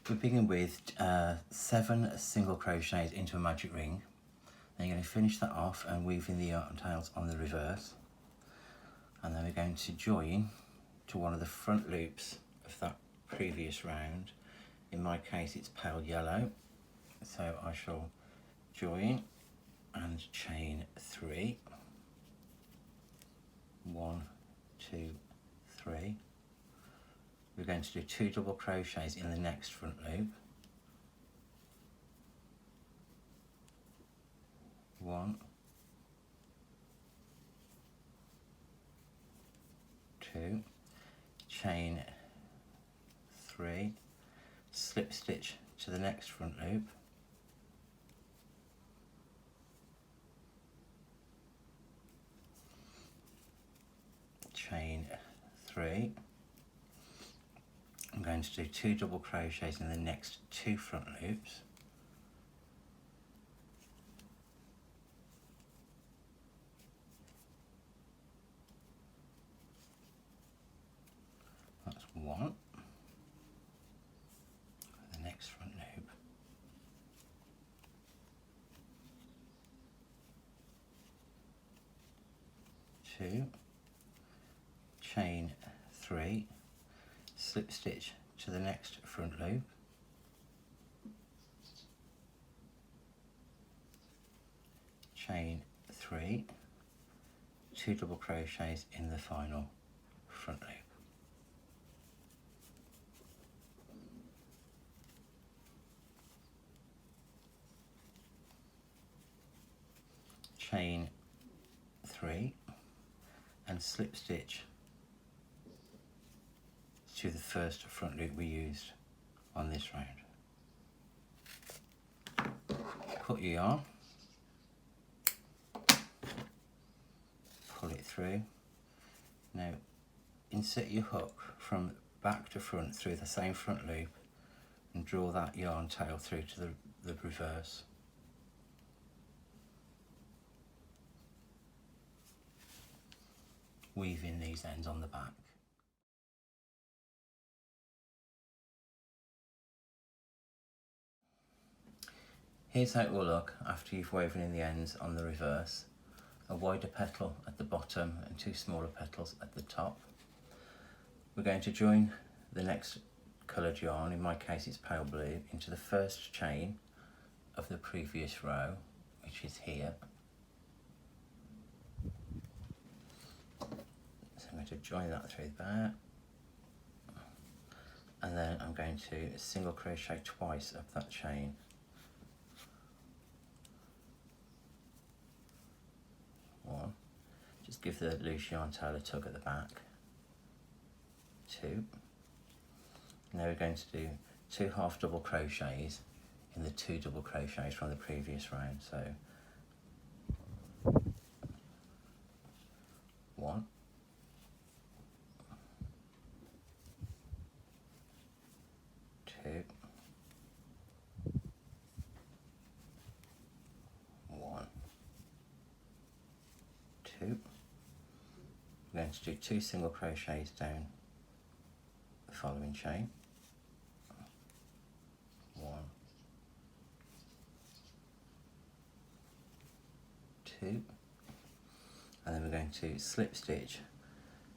We begin with 7 single crochets into a magic ring. Then you're going to finish that off and weave in the yarn tails on the reverse. And then we're going to join to one of the front loops of that previous round. In my case it's pale yellow, so I shall join and chain 3. 1, 2, 3. We're going to do 2 double crochets in the next front loop. 1, 2, chain 3, slip stitch to the next front loop, chain 3. I'm going to do 2 double crochets in the next 2 front loops, that's 1, the next front loop, 2, chain 3, slip stitch to the next front loop, chain 3, 2 double crochets in the final front loop. Chain 3 and slip stitch to the first front loop we used on this round. Cut your yarn, pull it through. Now insert your hook from back to front through the same front loop and draw that yarn tail through to the reverse. Weave in these ends on the back. Here's how it will look after you've woven in the ends on the reverse. A wider petal at the bottom and 2 smaller petals at the top. We're going to join the next coloured yarn, in my case it's pale blue, into the first chain of the previous row, which is here. So I'm going to join that through there, and then I'm going to single crochet twice up that chain. 1, just give the loose yarn tail a tug at the back. 2, now we're going to do 2 half double crochets in the 2 double crochets from the previous round. So 1, 2, 1, 2. We're going to do 2 single crochets down the following chain. 1, 2, and then we're going to slip stitch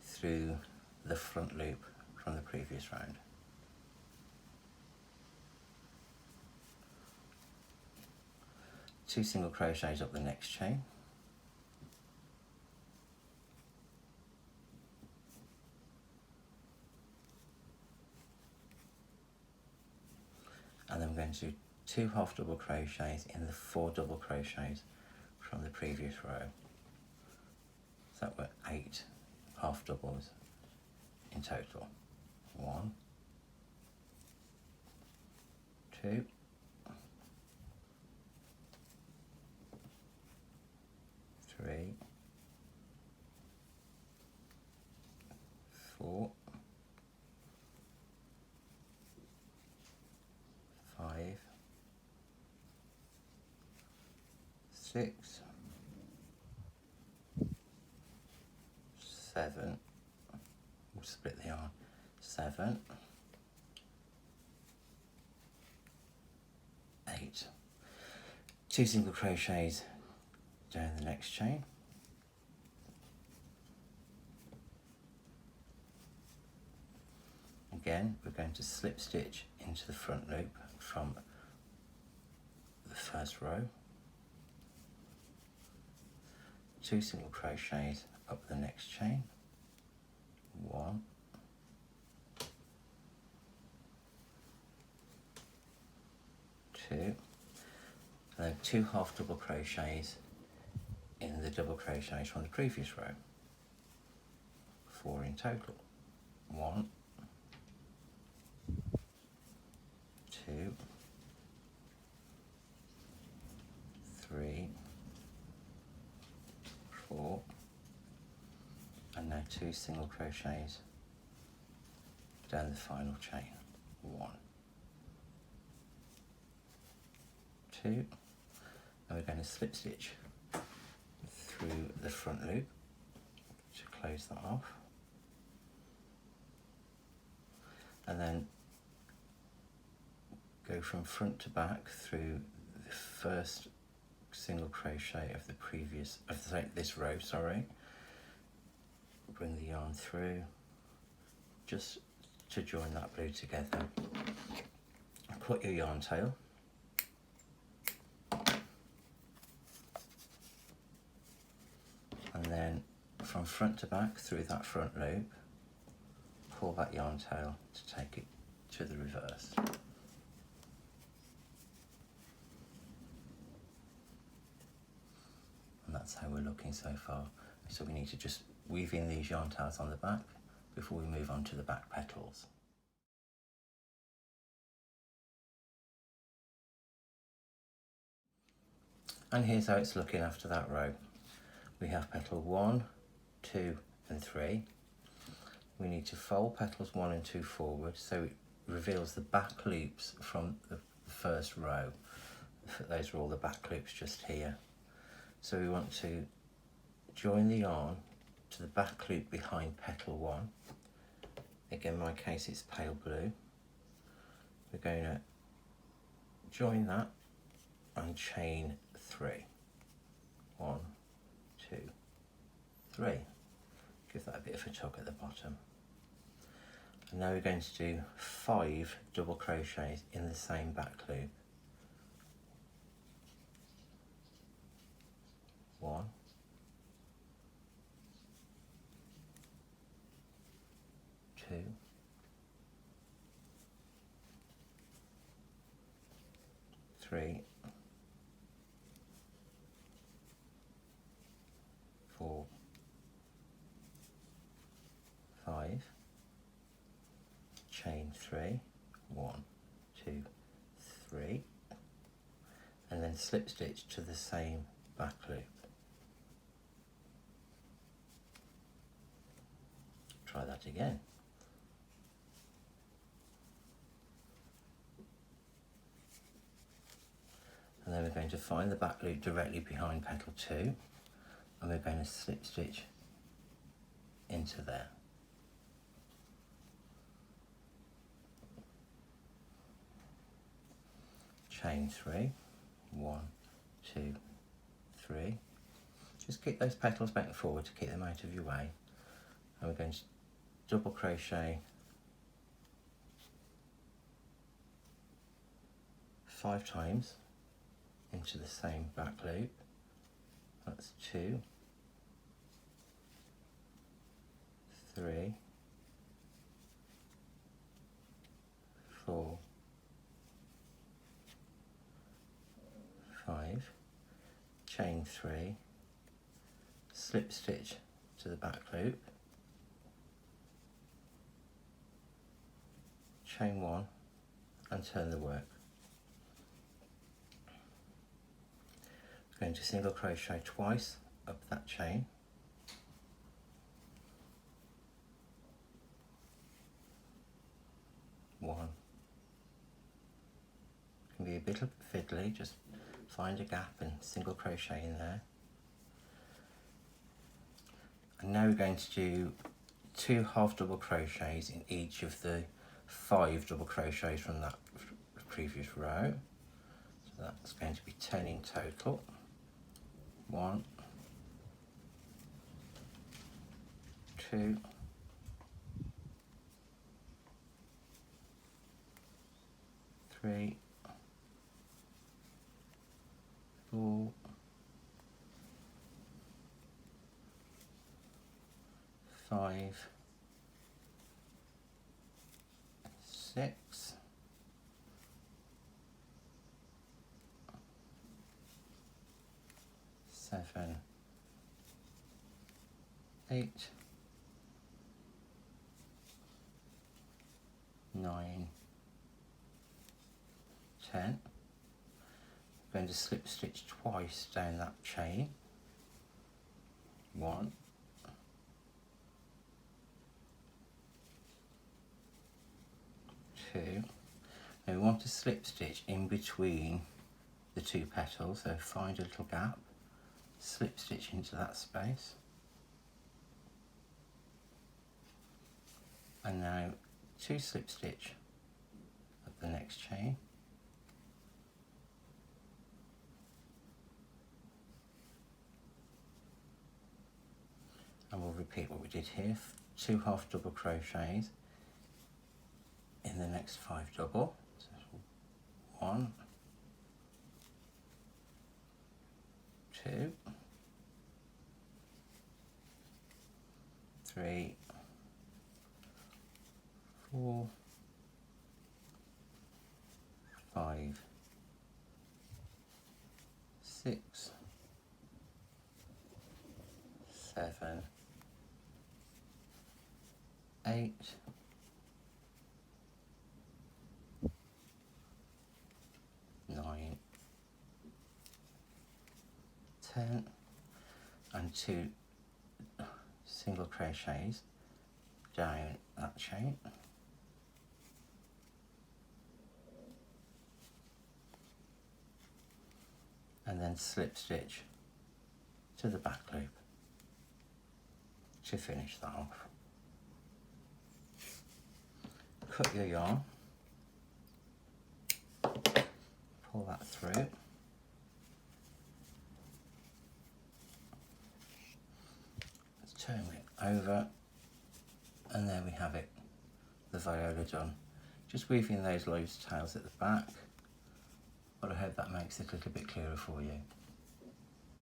through the front loop from the previous round. Two single crochets up the next chain. And then we're going to do 2 half double crochets in the 4 double crochets from the previous row. So that were 8 half doubles in total. 1, 2, 3, 4, 5, 6, 7, we'll split the yarn, 7, 8. 2 single crochets down the next chain. Again, we're going to slip stitch into the front loop from the first row. 2 single crochets up the next chain. 1, 2, and then 2 half double crochets in the double crochets from the previous row. 4 in total. 1, 2, 3, 4, and now 2 single crochets down the final chain. 1, 2, and we're going to slip stitch through the front loop to close that off, and then go from front to back through the first single crochet of the previous, this row, sorry. Bring the yarn through just to join that blue together. Put your yarn tail, and then from front to back through that front loop, pull that yarn tail to take it to the reverse. And that's how we're looking so far. So we need to just weave in these yarn tails on the back before we move on to the back petals. And here's how it's looking after that row. We have petal 1, 2 and 3. We need to fold petals 1 and 2 forward so it reveals the back loops from the first row. Those are all the back loops just here. So we want to join the yarn to the back loop behind petal 1. Again, in my case it's pale blue. We're going to join that and chain 3. 1, 2, 3. Give that a bit of a tug at the bottom. And now we're going to do 5 double crochets in the same back loop. 1, 2, 3, 4, 5, chain 3, 1, 2, 3, and then slip stitch to the same back loop. Try that again. And then we're going to find the back loop directly behind petal 2, and we're going to slip stitch into there. Chain 3, 1, 2, 3. Just keep those petals back and forward to keep them out of your way. And we're going to double crochet 5 times into the same back loop. That's 2, 3, 4, 5, chain 3, slip stitch to the back loop, chain 1 and turn the work. We're going to single crochet twice up that chain. One. Can be a bit fiddly, just find a gap and single crochet in there. And now we're going to do 2 half double crochets in each of the 5 double crochets from that previous row. So That's going to be 10 in total. 1, 2, 3, 4, 5, 6, 7, 8, 9, 10. I'm going to slip stitch twice down that chain. 1, 2. Now we want to slip stitch in between the 2 petals, so find a little gap, slip stitch into that space, and now 2 slip stitch at the next chain, and we'll repeat what we did here, 2 half double crochets in the next 5 double, so 1, 2, 3, 4, 5, 6, 7, 8, 9, 10, and 2 single crochets down that chain, and then slip stitch to the back loop to finish that off. Cut your yarn, pull that through, let's turn it over, and there we have it, the viola done. Just weaving those loose tails at the back, but I hope that makes it a little bit clearer for you.